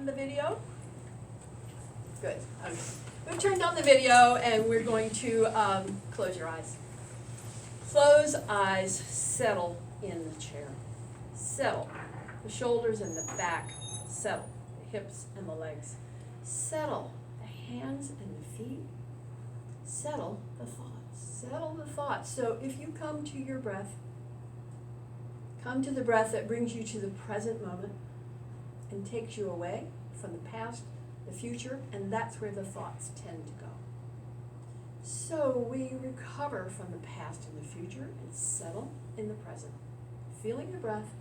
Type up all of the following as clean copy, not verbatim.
The video? Good. Okay. We've turned on the video and we're going to close your eyes. Close eyes, settle in the chair. Settle. The shoulders and the back. Settle. The hips and the legs. Settle. The hands and the feet. Settle the thoughts. Settle the thoughts. So if you come to your breath, come to the breath that brings you to the present moment and takes you away from the past, the future, and that's where the thoughts tend to go. So we recover from the past and the future and settle in the present. Feeling the breath,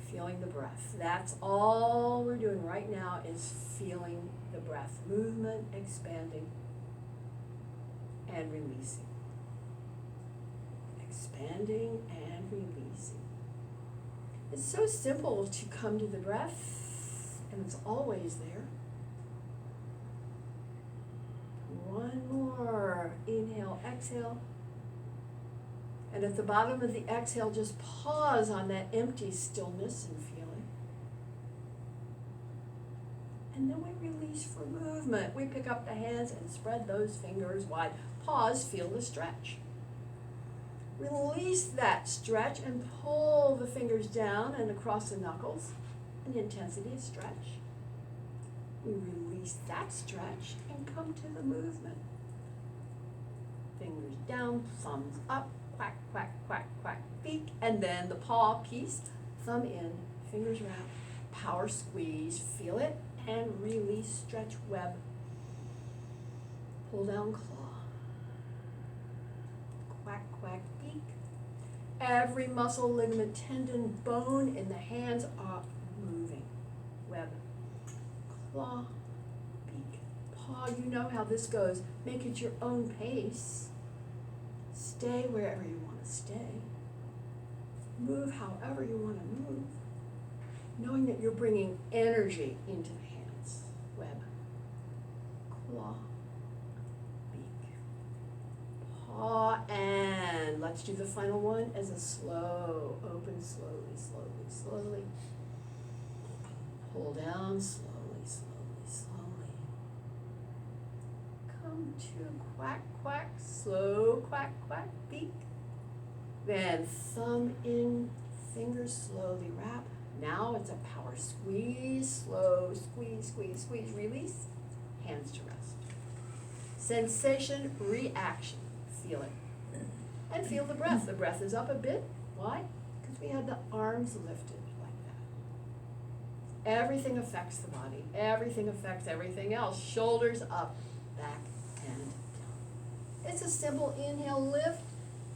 feeling the breath. That's all we're doing right now is feeling the breath. Movement, expanding, and releasing. Expanding and releasing. It's so simple to come to the breath, and it's always there. One more. Inhale, exhale. And at the bottom of the exhale, just pause on that empty stillness and feel it. And then we release for movement. We pick up the hands and spread those fingers wide. Pause, feel the stretch. Release that stretch and pull the fingers down and across the knuckles. An intensity of stretch. We release that stretch and come to the movement. Fingers down, thumbs up, quack, quack, quack, quack, beak, and then the paw piece, thumb in, fingers wrap, power squeeze, feel it, and release, stretch, web, pull down, claw. Quack, quack, beak. Every muscle, ligament, tendon, bone in the hands are moving. Web, claw, beak, paw. You know how this goes. Make it your own pace. Stay wherever you want to stay. Move however you want to move. Knowing that you're bringing energy into the hands. Web, claw, paw, and let's do the final one as a slow, open, slowly, slowly, slowly. Pull down, slowly, slowly, slowly. Come to quack, quack, slow, quack, quack, beak. Then thumb in, fingers slowly wrap. Now it's a power squeeze, slow, squeeze, squeeze, squeeze, release, hands to rest. Sensation, reaction. Feel it. And feel the breath. The breath is up a bit. Why? Because we had the arms lifted like that. Everything affects the body. Everything affects everything else. Shoulders up, back, and down. It's a simple inhale, lift,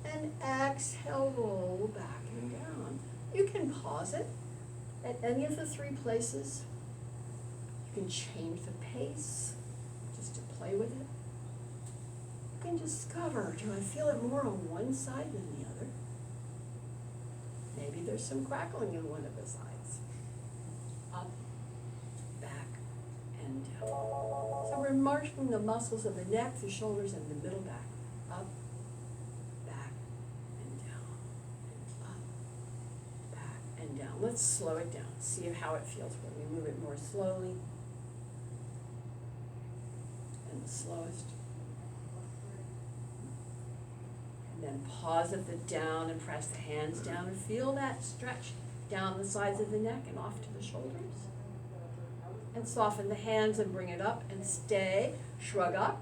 and exhale, roll back and down. You can pause it at any of the three places. You can change the pace just to play with it. You can discover, do I feel it more on one side than the other? Maybe there's some crackling in one of the sides. Up, back, and down. So we're marching the muscles of the neck, the shoulders, and the middle back. Up, back, and down. And up, back, and down. Let's slow it down. See how it feels when we move it more slowly. And the slowest. And then pause at the down and press the hands down and feel that stretch down the sides of the neck and off to the shoulders. And soften the hands and bring it up and stay. Shrug up.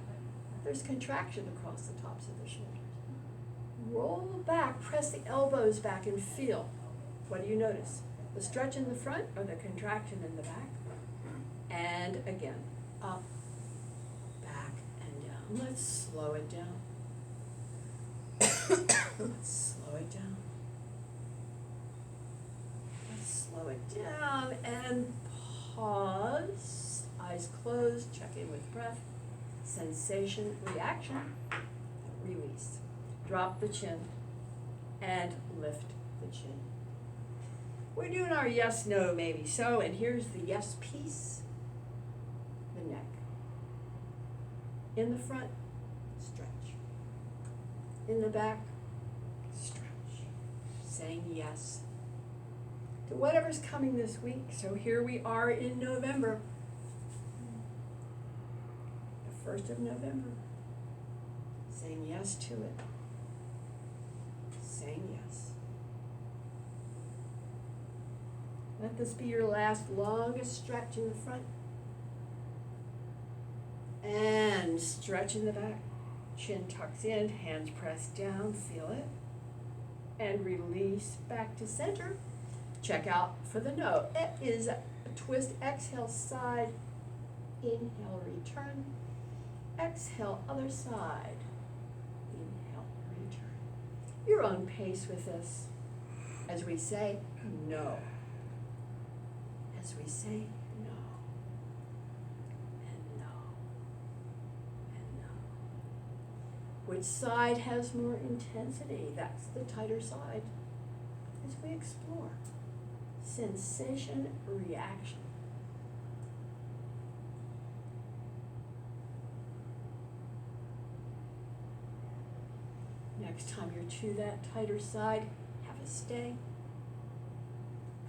There's contraction across the tops of the shoulders. Roll back, press the elbows back and feel. What do you notice? The stretch in the front or the contraction in the back? And again, up, back, and down. Let's slow it down. Let's slow it down. Let's slow it down and pause. Eyes closed, check in with breath. Sensation, reaction, release. Drop the chin and lift the chin. We're doing our yes, no, maybe so, and here's the yes piece. The neck. In the front, stretch. In the back, stretch. Saying yes. to whatever's coming this week. So here we are in November. The 1st of November. Saying yes to it. Saying yes. Let this be your last longest stretch in the front. And stretch in the back. Chin tucks in, hands pressed down, feel it. And release back to center. Check out for the note. It is a twist, exhale, side. Inhale, return. Exhale, other side. Inhale, return. Your own pace with this. As we say, no. As we say, no. And no. And no. Which side has more intensity? That's the tighter side. As we explore. Sensation, reaction. Next time you're to that tighter side, have a stay.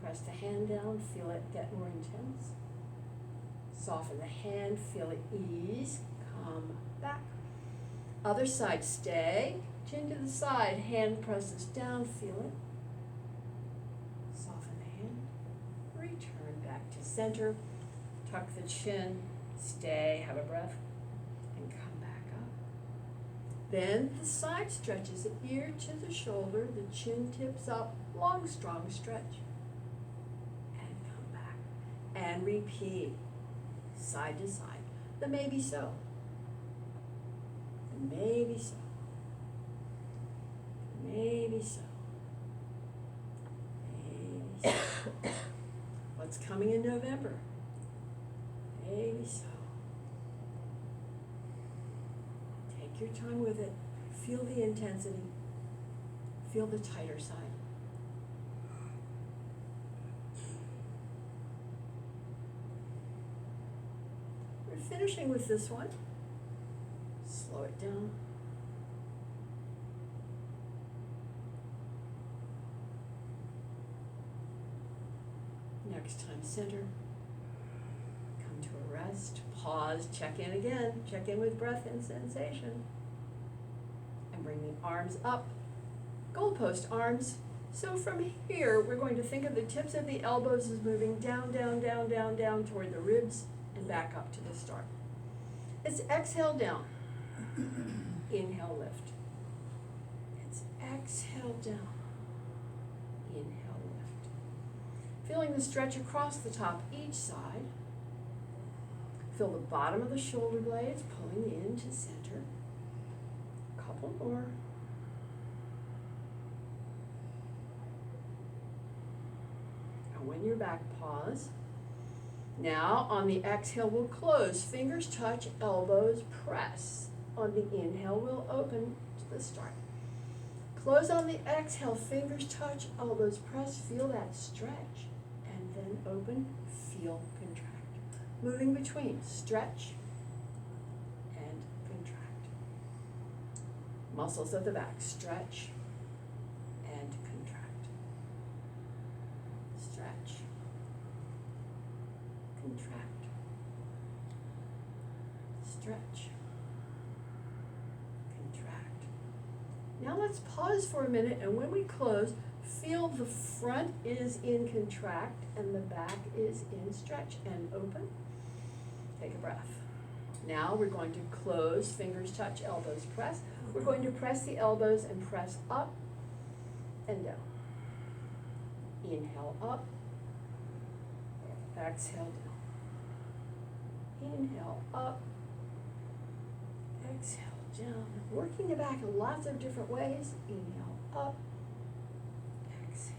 Press the hand down, feel it get more intense. Soften the hand, feel it ease, come back. Other side, stay, chin to the side, hand presses down, feel it. Soften the hand, return back to center, tuck the chin, stay, have a breath, and come back up. Then the side stretches, ear to the shoulder, the chin tips up, long, strong stretch. And come back. And repeat, side to side. The maybe so. The maybe so. Maybe so. Maybe so. What's coming in November? Maybe so. Take your time with it. Feel the intensity. Feel the tighter side. We're finishing with this one. Slow it down. Next time, center. Come to a rest. Pause. Check in again. Check in with breath and sensation. And bring the arms up. Goalpost arms. So from here, we're going to think of the tips of the elbows as moving down, down, down, down, down toward the ribs and back up to the start. It's exhale down. Inhale, lift. It's exhale down. Inhale, lift. Feeling the stretch across the top each side. Feel the bottom of the shoulder blades pulling into center. A couple more. And when you're back, pause. Now, on the exhale, we'll close. Fingers touch, elbows press. On the inhale, we'll open to the start. Close on the exhale, fingers touch, elbows press. Feel that stretch. And then open, feel contract. Moving between stretch and contract. Muscles of the back, stretch and contract. Stretch. Contract. Stretch. Contract. Now let's pause for a minute, and when we close, feel the front is in contract and the back is in stretch and open. Take a breath. Now we're going to close, fingers touch, elbows press. We're going to press the elbows and press up and down. Inhale up. Exhale down. Inhale up. Exhale down. Working the back in lots of different ways. Inhale up. Exhale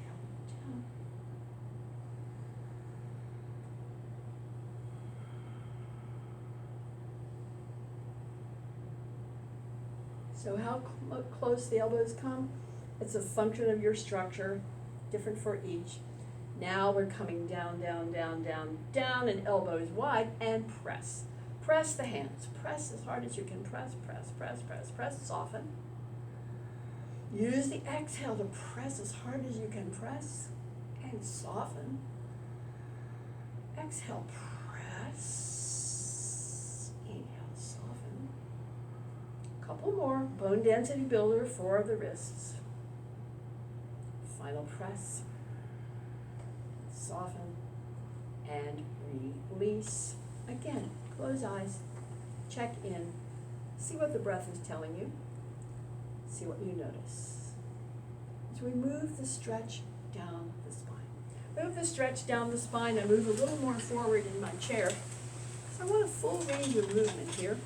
down. So how close the elbows come? It's a function of your structure, different for each. Now we're coming down, down, down, down, down, and elbows wide, and press. Press the hands. Press as hard as you can. Press, press, press, press, press. Soften. Use the exhale to press as hard as you can press. and soften. Exhale, press. Inhale, soften. Couple more. Bone density builder for the wrists. Final press. Soften and release. Again, close eyes. Check in. See what the breath is telling you. See what you notice. As we move the stretch down the spine. Move the stretch down the spine and move a little more forward in my chair. So I want a full range of movement here.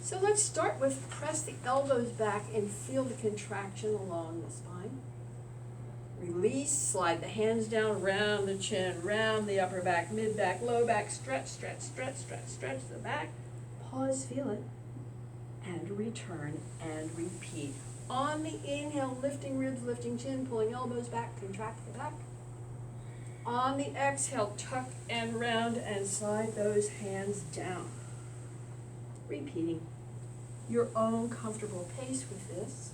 So let's start with press the elbows back and feel the contraction along the spine. Release, slide the hands down, round the chin, round the upper back, mid back, low back, stretch, stretch, stretch, stretch, stretch the back. Pause, feel it, and return and repeat. On the inhale, lifting ribs, lifting chin, pulling elbows back, contract the back. On the exhale, tuck and round and slide those hands down. Repeating your own comfortable pace with this.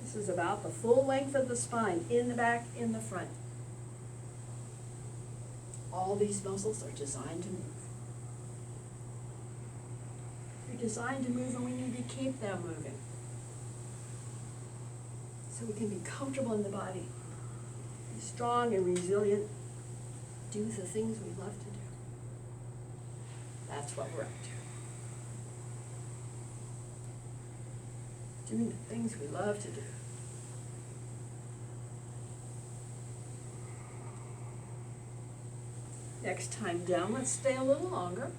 This is about the full length of the spine, in the back, in the front. All these muscles are designed to move. They're designed to move and we need to keep them moving. So we can be comfortable in the body, be strong and resilient, do the things we love to do. That's what we're up to. Doing the things we love to do. Next time down, let's stay a little longer.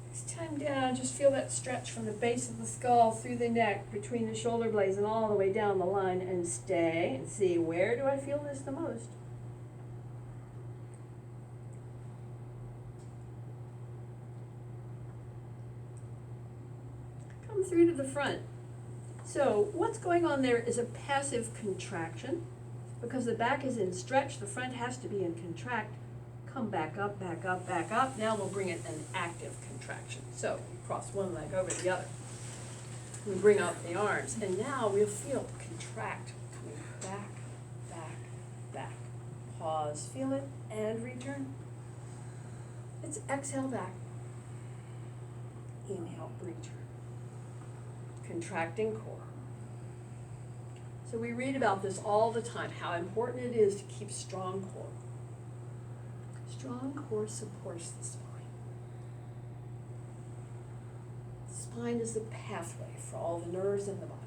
Next time down, just feel that stretch from the base of the skull through the neck, between the shoulder blades and all the way down the line, and stay and see, where do I feel this the most? Come through to the front. So what's going on there is a passive contraction. Because the back is in stretch, the front has to be in contract. Come back up, back up, back up. Now we'll bring it an active contraction. So we cross one leg over the other. We bring up the arms, and now we'll feel contract, coming back, back, back. Pause, feel it, and return. It's exhale back. Inhale, return. Contracting core. So we read about this all the time, how important it is to keep strong core. Strong core supports the spine. The spine is the pathway for all the nerves in the body.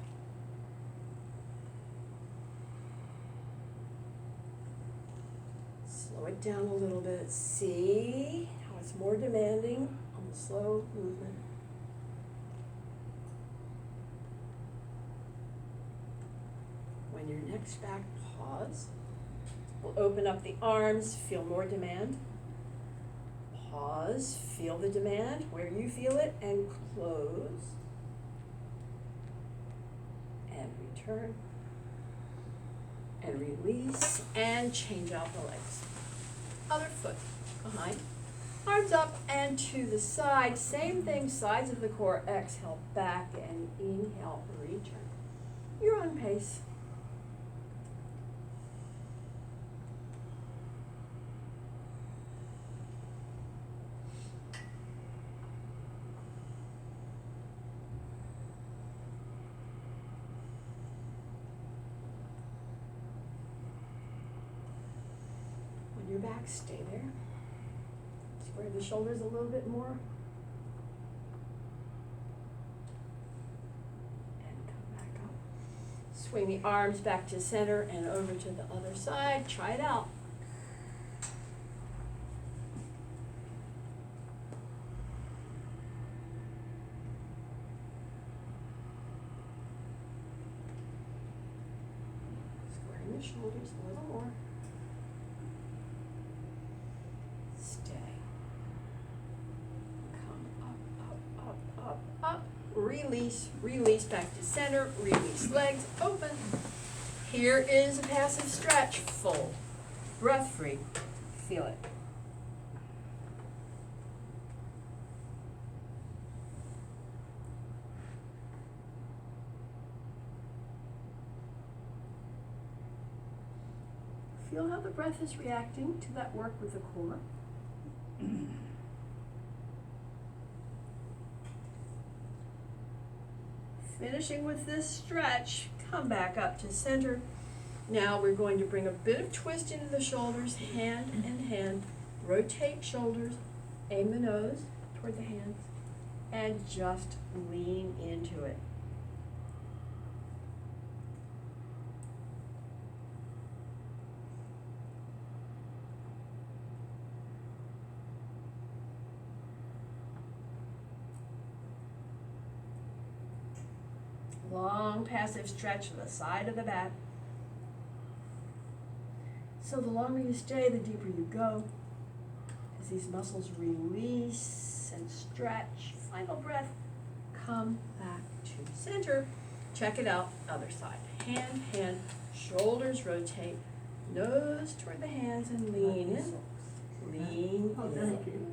Slow it down a little bit. See how it's more demanding on the slow movement. When your neck's back, pause. We'll open up the arms, feel more demand. Pause, feel the demand where you feel it, and close. And return. And release, and change out the legs. Other foot behind. Arms up and to the side. Same thing, sides of the core. Exhale, back, and inhale, return. Your own pace. Your back, stay there. Square the shoulders a little bit more. And come back up. Swing the arms back to center and over to the other side. Try it out. Squaring the shoulders a little more. Release, release back to center, release legs, open. Here is a passive stretch, full, breath free, feel it. Feel how the breath is reacting to that work with the core. Finishing with this stretch, come back up to center. Now we're going to bring a bit of twist into the shoulders, hand and hand. Rotate shoulders, aim the nose toward the hands, and just lean into it. Long passive stretch to the side of the back. So the longer you stay, the deeper you go. As these muscles release and stretch, final breath, come back to center. Check it out, other side. Hand, hand, shoulders rotate, nose toward the hands and lean in. Lean in. Thank you.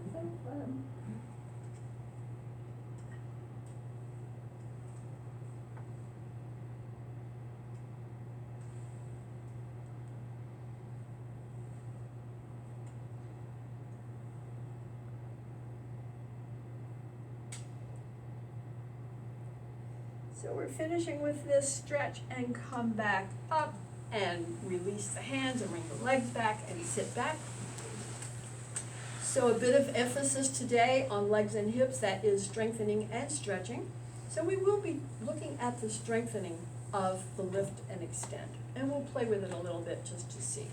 So we're finishing with this stretch and come back up and release the hands and bring the legs back and sit back. So a bit of emphasis today on legs and hips, that is strengthening and stretching. So we will be looking at the strengthening of the lift and extend, and we'll play with it a little bit just to see.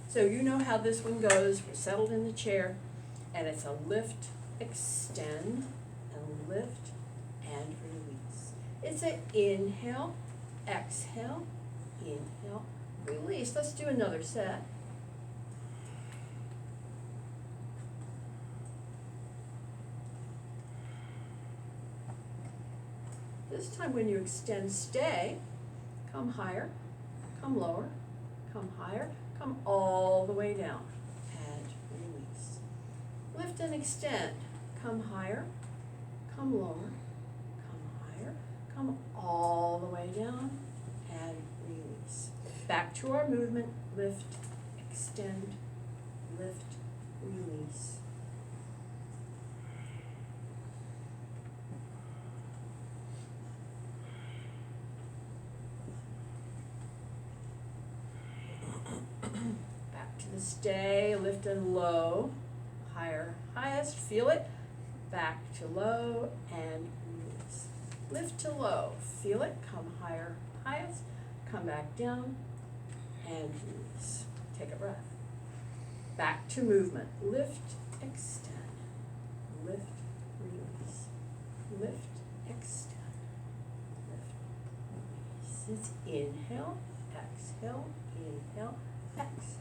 So you know how this one goes. We're settled in the chair, and it's a lift, extend, and lift, and release. It's an inhale, exhale, inhale, release. Let's do another set. This time when you extend, stay, come higher, come lower, come higher, come all the way down, and release. Lift and extend, come higher, come lower, come all the way down, and release. Back to our movement, lift, extend, lift, release. Back to the stay, lift and low, higher, highest, feel it, back to low, and release. Lift to low, feel it, come higher, highest, come back down, and release. Take a breath. Back to movement, lift, extend, lift, release, lift, extend, lift, release. It's inhale, exhale, inhale, exhale.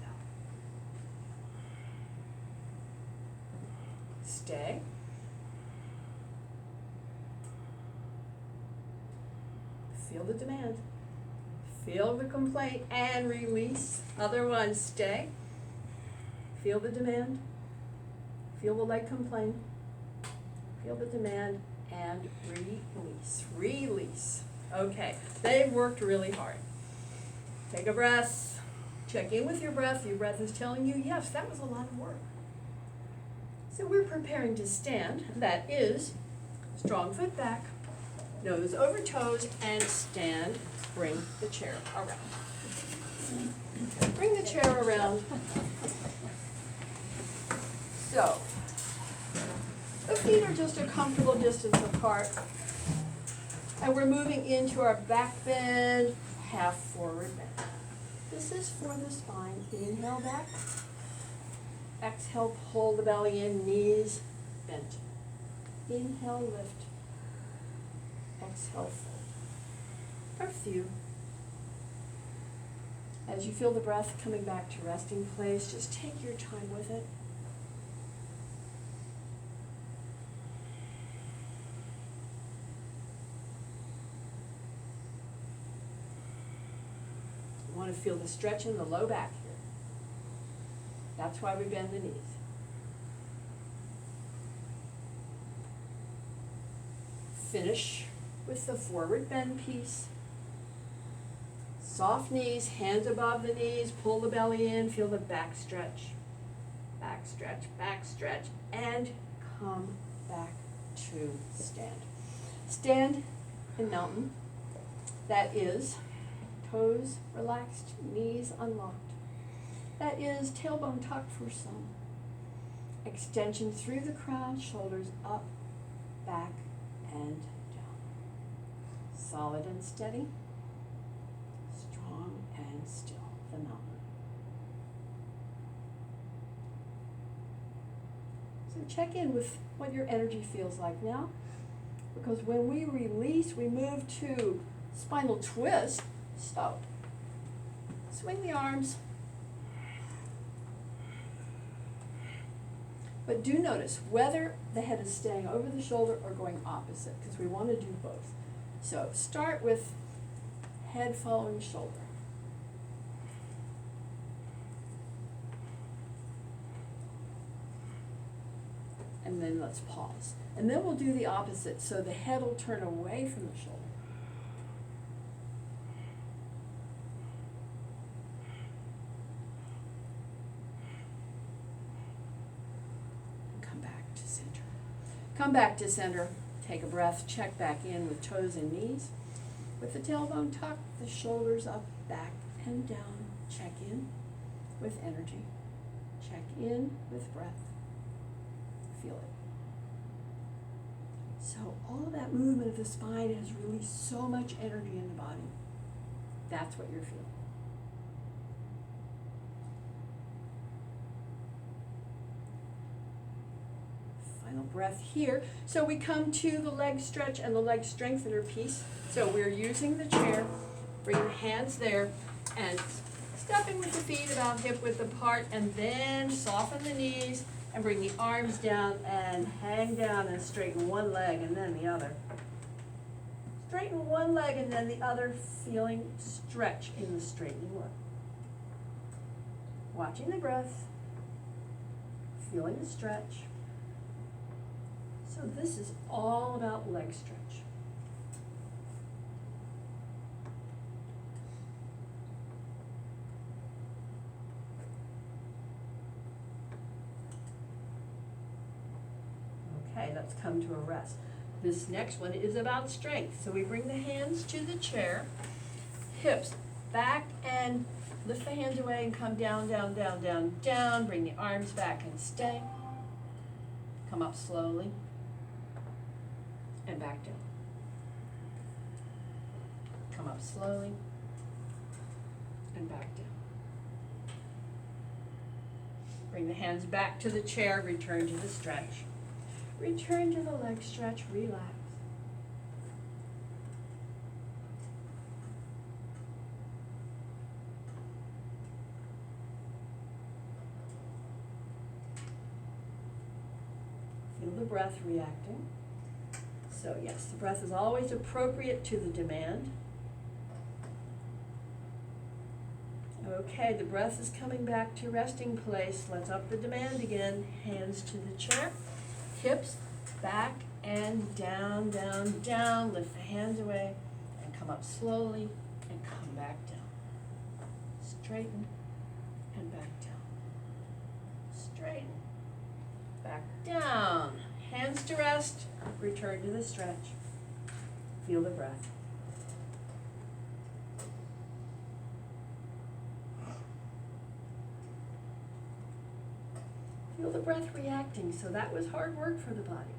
Stay. Feel the demand. Feel the complaint and release. Other one, stay. Feel the demand. Feel the leg complain. Feel the demand and release. Release. Okay, they've worked really hard. Take a breath. Check in with your breath. Your breath is telling you, yes, that was a lot of work. So we're preparing to stand. That is strong foot back, nose over toes, and stand. Bring the chair around. Bring the chair around. So, the feet are just a comfortable distance apart. And we're moving into our back bend, half forward bend. This is for the spine. Inhale back. Exhale, pull the belly in, knees bent. Inhale, lift. Exhale, fold. A few. As you feel the breath coming back to resting place, just take your time with it. You want to feel the stretch in the low back here. That's why we bend the knees. Finish with the forward bend piece. Soft knees, hands above the knees, pull the belly in, feel the back stretch, back stretch, and come back to stand. Stand in mountain. That is toes relaxed, knees unlocked. That is tailbone tucked for some. Extension through the crown, shoulders up, back, and down. Solid and steady, strong and still, the mountain. So check in with what your energy feels like now, because when we release, we move to spinal twist. So, swing the arms. But do notice whether the head is staying over the shoulder or going opposite, because we want to do both. So start with head following shoulder. And then let's pause. And then we'll do the opposite, so the head will turn away from the shoulder. Come back to center, take a breath, check back in with toes and knees. With the tailbone tucked, the shoulders up, back and down. Check in with energy. Check in with breath. Feel it. So all of that movement of the spine has released so much energy in the body. That's what you're feeling. Final breath here. So we come to the leg stretch and the leg strengthener piece. So we're using the chair, bring the hands there, and stepping with the feet about hip width apart, and then soften the knees and bring the arms down and hang down and straighten one leg and then the other. Straighten one leg and then the other, feeling stretch in the straightening one. Watching the breath, feeling the stretch. So this is all about leg stretch. Okay, let's come to a rest. This next one is about strength. So we bring the hands to the chair, hips back, and lift the hands away and come down, down, down, down, down. Bring the arms back and stay. Come up slowly. And back down. Come up slowly and back down. Bring the hands back to the chair, return to the stretch. Return to the leg stretch, relax. Feel the breath reacting. So yes, the breath is always appropriate to the demand. Okay, the breath is coming back to resting place. Let's up the demand again. Hands to the chair, hips back and down, down, down. Lift the hands away and come up slowly and come back down. Straighten and back down. Straighten, back down. Hands to rest, return to the stretch. Feel the breath. Feel the breath reacting, so that was hard work for the body.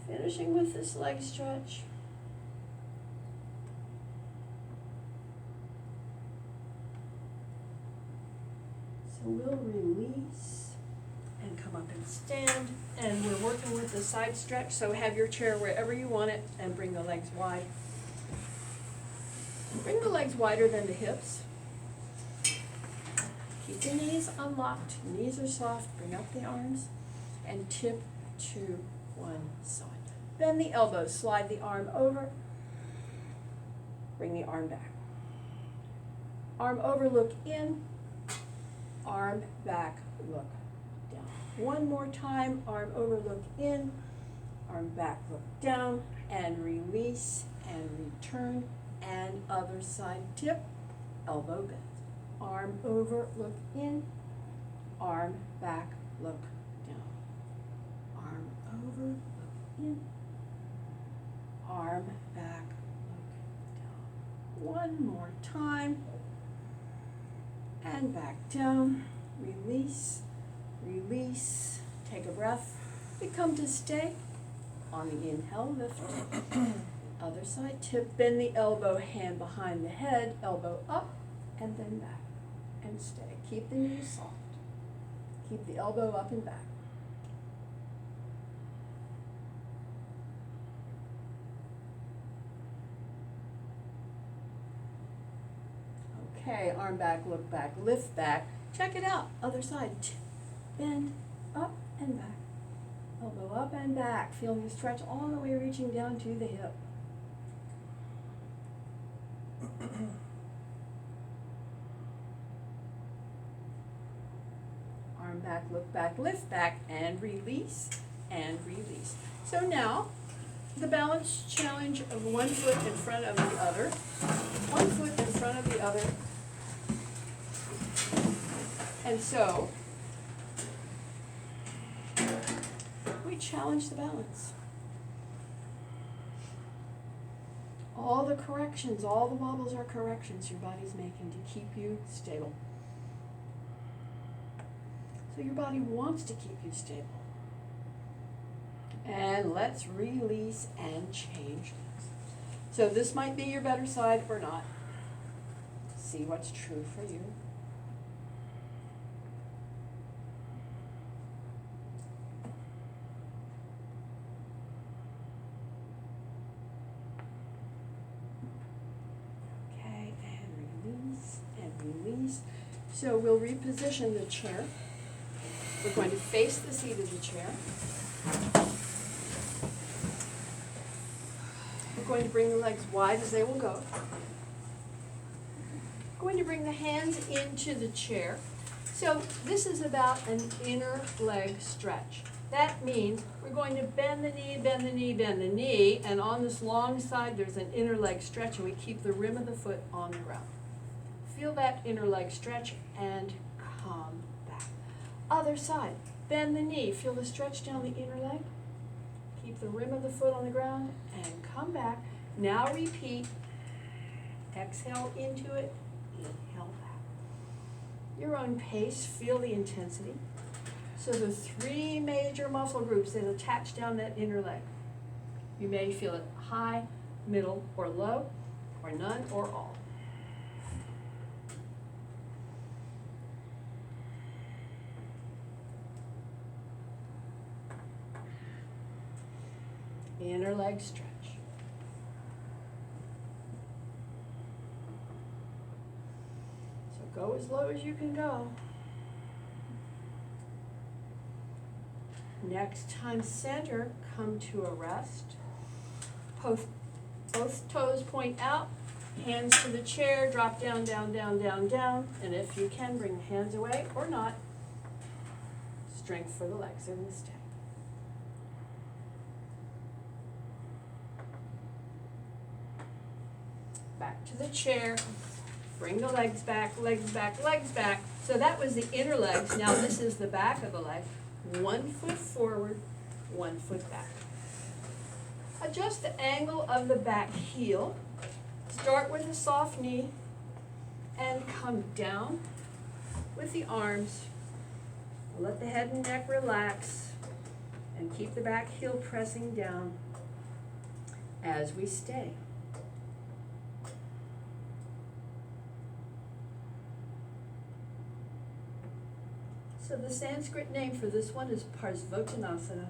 Finishing with this leg stretch. We'll release and come up and stand, and we're working with the side stretch, so have your chair wherever you want it and bring the legs wide. Bring the legs wider than the hips. Keep the knees unlocked, knees are soft, bring up the arms and tip to one side. Bend the elbows, slide the arm over, bring the arm back. Arm over, look in. Arm back, look down. One more time, arm over, look in, arm back, look down, and release, and return, and other side tip, elbow bend. Arm over, look in, arm back, look down. Arm over, look in, arm back, look down. One more time, and back down, release, release, take a breath. We come to stay. On the inhale, lift. Other side, tip, bend the elbow, hand behind the head, elbow up, and then back, and stay. Keep the knees soft. Keep the elbow up and back. Okay, arm back, look back, lift back. Check it out, other side. Bend, up and back. Elbow up and back. Feel the stretch all the way reaching down to the hip. Arm back, look back, lift back, and release, and release. So now, the balance challenge of 1 foot in front of the other. 1 foot in front of the other. And so, we challenge the balance. All the corrections, all the wobbles are corrections your body's making to keep you stable. So your body wants to keep you stable. And let's release and change this. So this might be your better side or not. See what's true for you. Release. So we'll reposition the chair. We're going to face the seat of the chair. We're going to bring the legs wide as they will go. We're going to bring the hands into the chair. So this is about an inner leg stretch. That means we're going to bend the knee, bend the knee, bend the knee, and on this long side there's an inner leg stretch, and we keep the rim of the foot on the ground. Feel that inner leg stretch and come back. Other side, bend the knee. Feel the stretch down the inner leg. Keep the rim of the foot on the ground and come back. Now repeat. Exhale into it, inhale back. Your own pace, feel the intensity. So the 3 major muscle groups that attach down that inner leg. You may feel it high, middle, or low, or none, or all. Inner leg stretch. So go as low as you can go. Next time center, come to a rest. Both toes point out, hands to the chair, drop down, down, down, down, down. And if you can, bring the hands away or not. Strength for the legs in the stay. Back to the chair, bring the legs back, legs back, legs back. So that was the inner legs. Now this is the back of the leg. 1 foot forward, 1 foot back. Adjust the angle of the back heel. Start with a soft knee and come down with the arms. Let the head and neck relax and keep the back heel pressing down as we stay. So the Sanskrit name for this one is Parsvottanasana.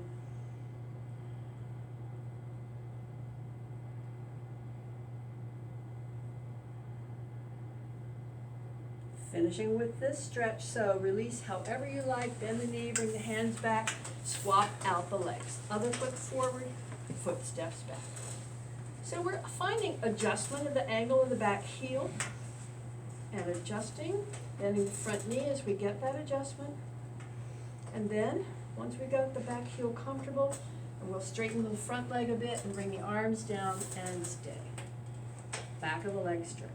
Finishing with this stretch, so release however you like, bend the knee, bring the hands back, swap out the legs. Other foot forward, foot steps back. So we're finding adjustment of the angle of the back heel and adjusting, bending the front knee as we get that adjustment. And then, once we got the back heel comfortable, and we'll straighten the front leg a bit and bring the arms down and stay. Back of the leg stretch.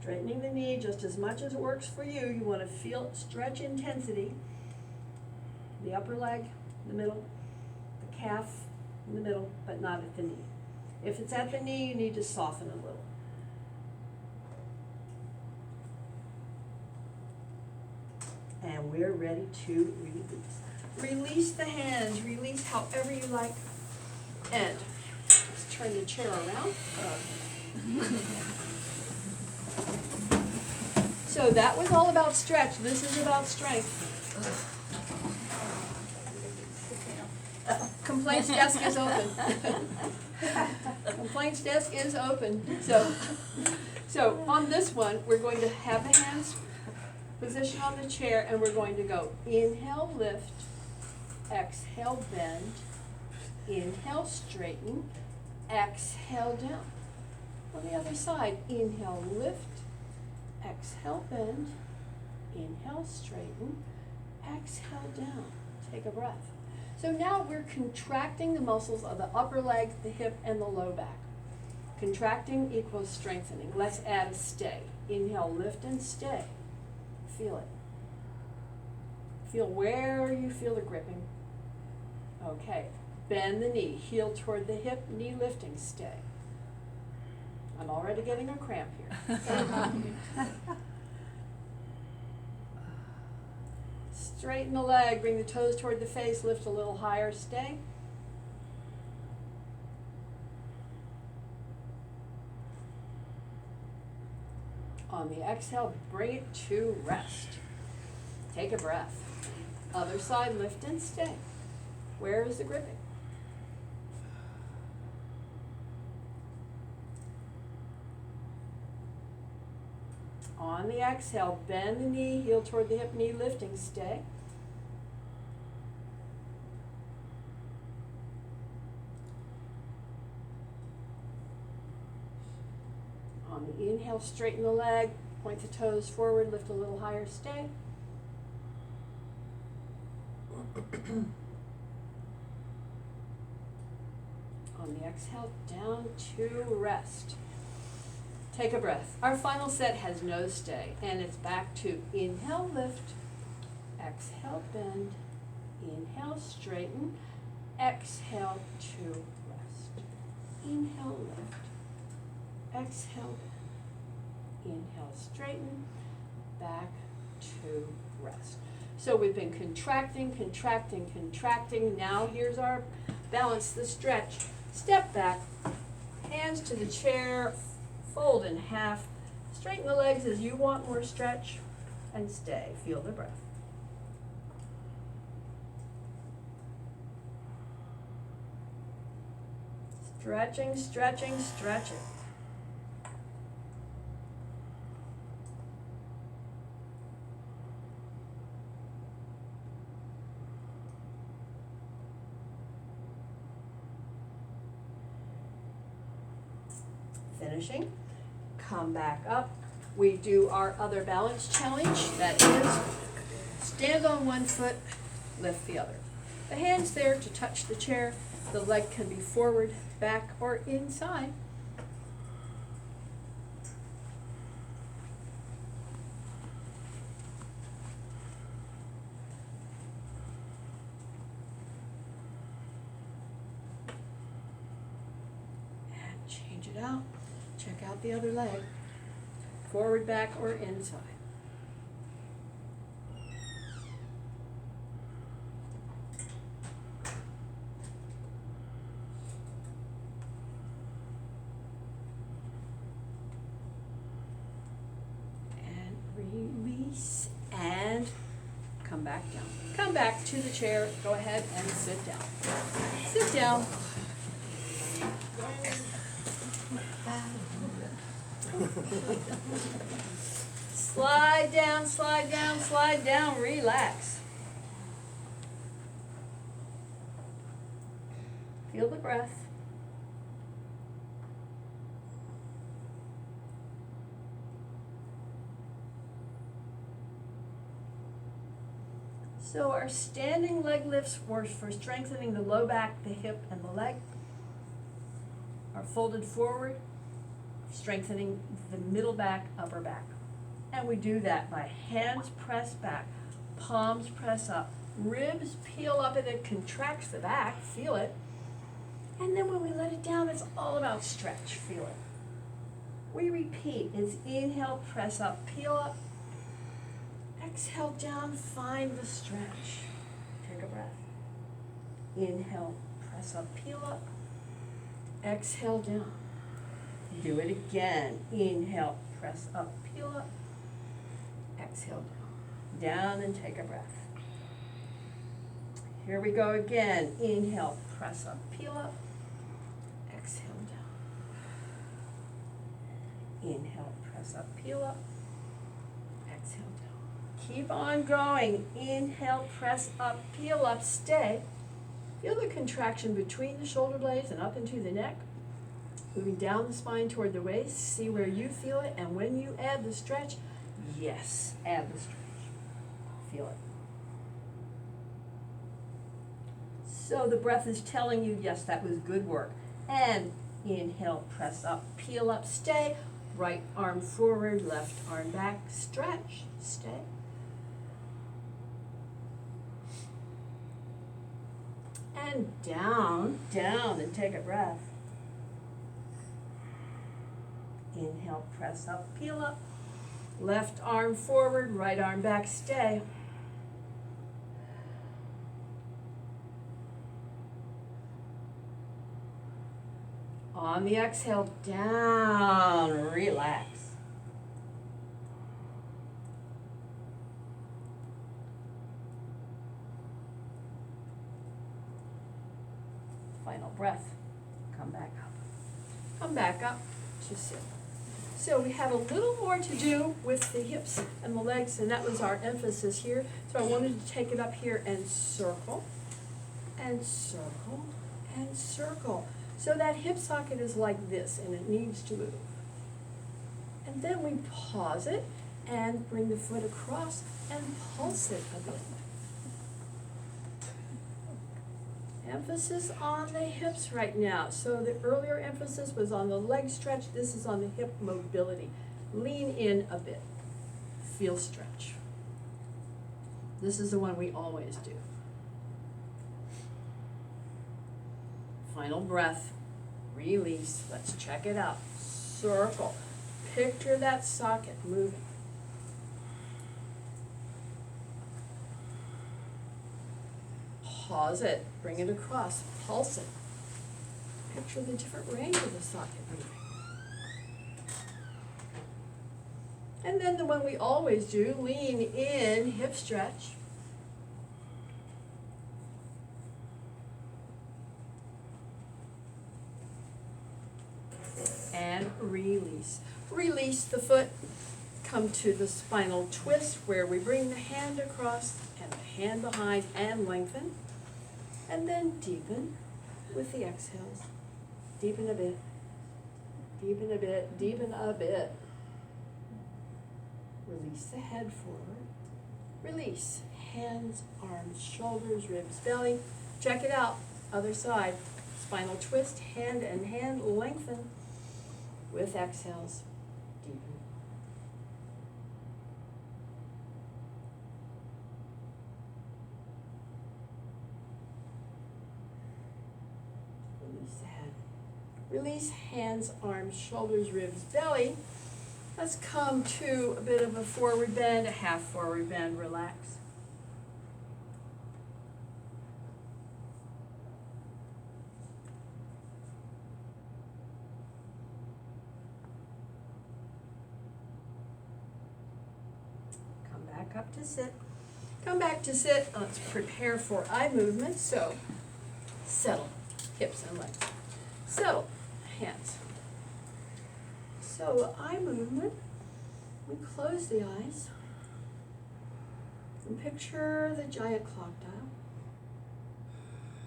Straightening the knee just as much as it works for you. You want to feel stretch intensity. The upper leg, the middle, the calf in the middle, but not at the knee. If it's at the knee, you need to soften a little. And we're ready to release. Release the hands, release however you like. And let's turn the chair around. So that was all about stretch. This is about strength. Complaints desk is open. Complaints desk is open. So on this one, we're going to have the hands position on the chair, and we're going to go inhale, lift, exhale, bend, inhale, straighten, exhale, down. On the other side, inhale, lift, exhale, bend, inhale, straighten, exhale, down. Take a breath. So now we're contracting the muscles of the upper leg, the hip, and the low back. Contracting equals strengthening. Let's add a stay. Inhale, lift, and stay. Feel it. Feel where you feel the gripping. Okay. Bend the knee, heel toward the hip, knee lifting, stay. I'm already getting a cramp here. Straighten the leg, bring the toes toward the face, lift a little higher, stay. On the exhale, bring it to rest. Take a breath. Other side, lift and stay. Where is the gripping? On the exhale, bend the knee, heel toward the hip, knee lifting, stay. On the inhale, straighten the leg, point the toes forward, lift a little higher, stay. On the exhale, down to rest. Take a breath. Our final set has no stay, and it's back to inhale, lift, exhale, bend, inhale, straighten, exhale to rest. Inhale, lift, exhale, bend, inhale, straighten, back to rest. So we've been contracting, contracting, contracting. Now here's our balance, the stretch. Step back, hands to the chair, fold in half, straighten the legs as you want more stretch, and stay. Feel the breath. Stretching, stretching, stretching. Finishing. Come back up. We do our other balance challenge. That is, stand on one foot, lift the other. The hand's there to touch the chair. The leg can be forward, back, or inside. And change it out. Check out the other leg. Forward, back, or inside. And release, and come back down. Come back to the chair. Go ahead and sit down. Sit down. Slide down, slide down, slide down, relax. Feel the breath. So our standing leg lifts were for strengthening the low back, the hip, and the leg. Our folded forward, strengthening the middle back, upper back. And we do that by hands press back, palms press up, ribs peel up, and it contracts the back, feel it. And then when we let it down, it's all about stretch, feel it. We repeat, it's inhale, press up, peel up. Exhale down, find the stretch. Take a breath. Inhale, press up, peel up. Exhale down. Do it again. Inhale, press up, peel up. Exhale down. Down and take a breath. Here we go again. Inhale, press up, peel up. Exhale down. Inhale, press up, peel up. Exhale down. Keep on going. Inhale, press up, peel up, stay. Feel the contraction between the shoulder blades and up into the neck. Moving down the spine toward the waist. See where you feel it, and when you add the stretch, yes, add the stretch. Feel it. So the breath is telling you, yes, that was good work. And inhale, press up, peel up, stay. Right arm forward, left arm back, stretch, stay. And down, down, and take a breath. Inhale, press up, peel up. Left arm forward, right arm back, stay. On the exhale, down, relax. Final breath. Come back up. Come back up to sit. So we have a little more to do with the hips and the legs, and that was our emphasis here. So I wanted to take it up here and circle, and circle, and circle. So that hip socket is like this, and it needs to move. And then we pause it and bring the foot across and pulse it a bit. Emphasis on the hips right now. So the earlier emphasis was on the leg stretch. This is on the hip mobility. Lean in a bit. Feel stretch. This is the one we always do. Final breath. Release. Let's check it out. Circle. Picture that socket moving. Pause it, bring it across, pulse it. Picture the different range of the socket moving. And then the one we always do, lean in, hip stretch. And release. Release the foot, come to the spinal twist where we bring the hand across and the hand behind and lengthen. And then deepen with the exhales. Deepen a bit, deepen a bit, deepen a bit. Release the head forward. Release. Hands, arms, shoulders, ribs, belly. Check it out. Other side. Spinal twist, hand and hand, lengthen. With exhales, deepen. Release the head. Release hands, arms, shoulders, ribs, belly. Let's come to a bit of a forward bend, a half forward bend, relax. Come back up to sit. Come back to sit. Let's prepare for eye movement. So, settle, hips and legs. Settle, hands. So eye movement, we close the eyes and picture the giant clock dial.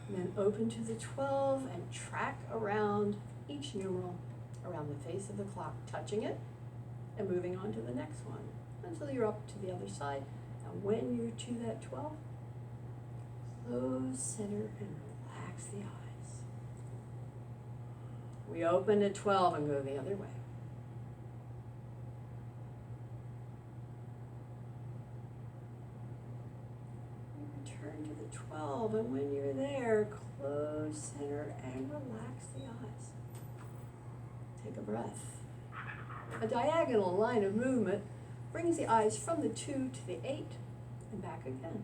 And then open to the 12 and track around each numeral around the face of the clock, touching it and moving on to the next one until you're up to the other side. And when you're to that 12, Close center and relax the eyes. We open at 12 and go the other way. Return to the 12, and when you're there, close center and relax the eyes. Take a breath. A diagonal line of movement brings the eyes from the 2 to the 8 and back again.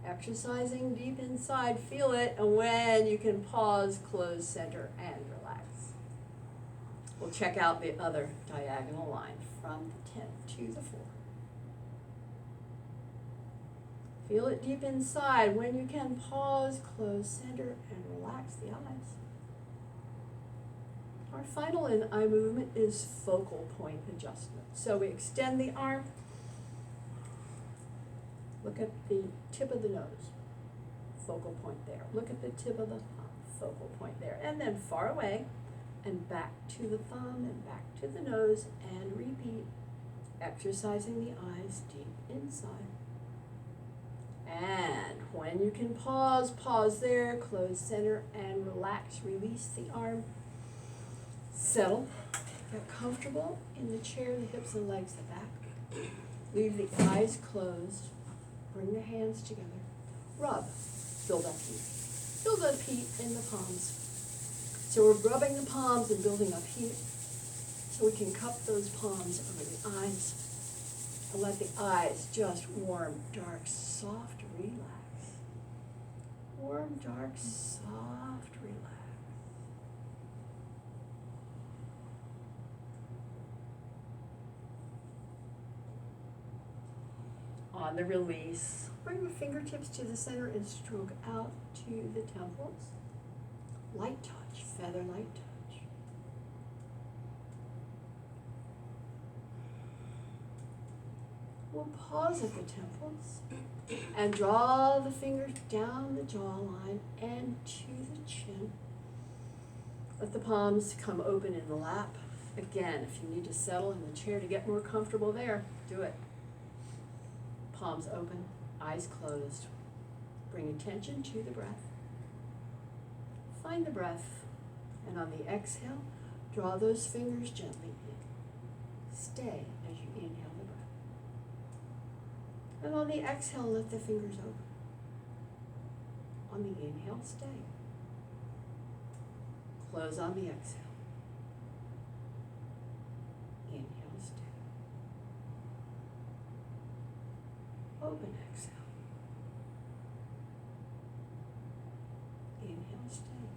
Exercising deep inside, feel it, and when you can pause, close center and relax. We'll check out the other diagonal line from the 10 to the 4. Feel it deep inside. When you can, pause, close center, and relax the eyes. Our final eye movement is focal point adjustment. So we extend the arm. Look at the tip of the nose. Focal point there. Look at the tip of the thumb. Focal point there. And then far away, and back to the thumb, and back to the nose, and repeat. Exercising the eyes deep inside. And when you can pause, pause there, close center, and relax. Release the arm. Settle. Get comfortable in the chair, the hips and legs are back. Leave the eyes closed. Bring the hands together. Rub. Build up heat. Build up heat in the palms. So we're rubbing the palms and building up heat. So we can cup those palms over the eyes. And let the eyes just warm, dark, soft, relax. Warm, dark, soft, relax. On the release, bring the fingertips to the center and stroke out to the temples. Light touch, feather light touch. We'll pause at the temples and draw the fingers down the jawline and to the chin. Let the palms come open in the lap. Again, if you need to settle in the chair to get more comfortable there, do it. Palms open, eyes closed. Bring attention to the breath. Find the breath, and on the exhale, draw those fingers gently in. Stay as you inhale the breath. And on the exhale, let the fingers open. On the inhale, stay. Close on the exhale. Inhale, stay. Open exhale. Inhale, stay.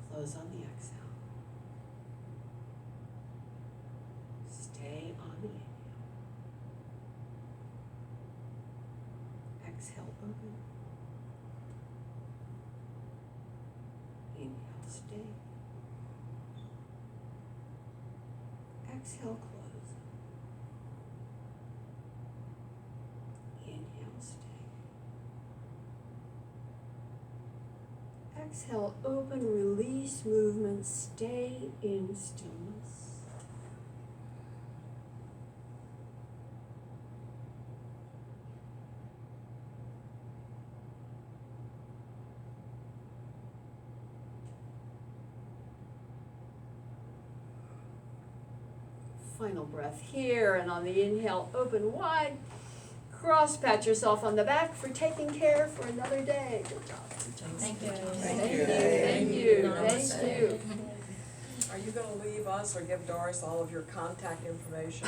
Close on the exhale. Stay on the inhale. Exhale, open. Inhale, stay. Exhale, close. Inhale, stay. Exhale, open, release movement, stay in stillness. Final breath here, and on the inhale, open wide. Cross pat yourself on the back for taking care for another day. Good job. Thank you. Thank you. Thank you. Thank you. Are you gonna leave us or give Doris all of your contact information?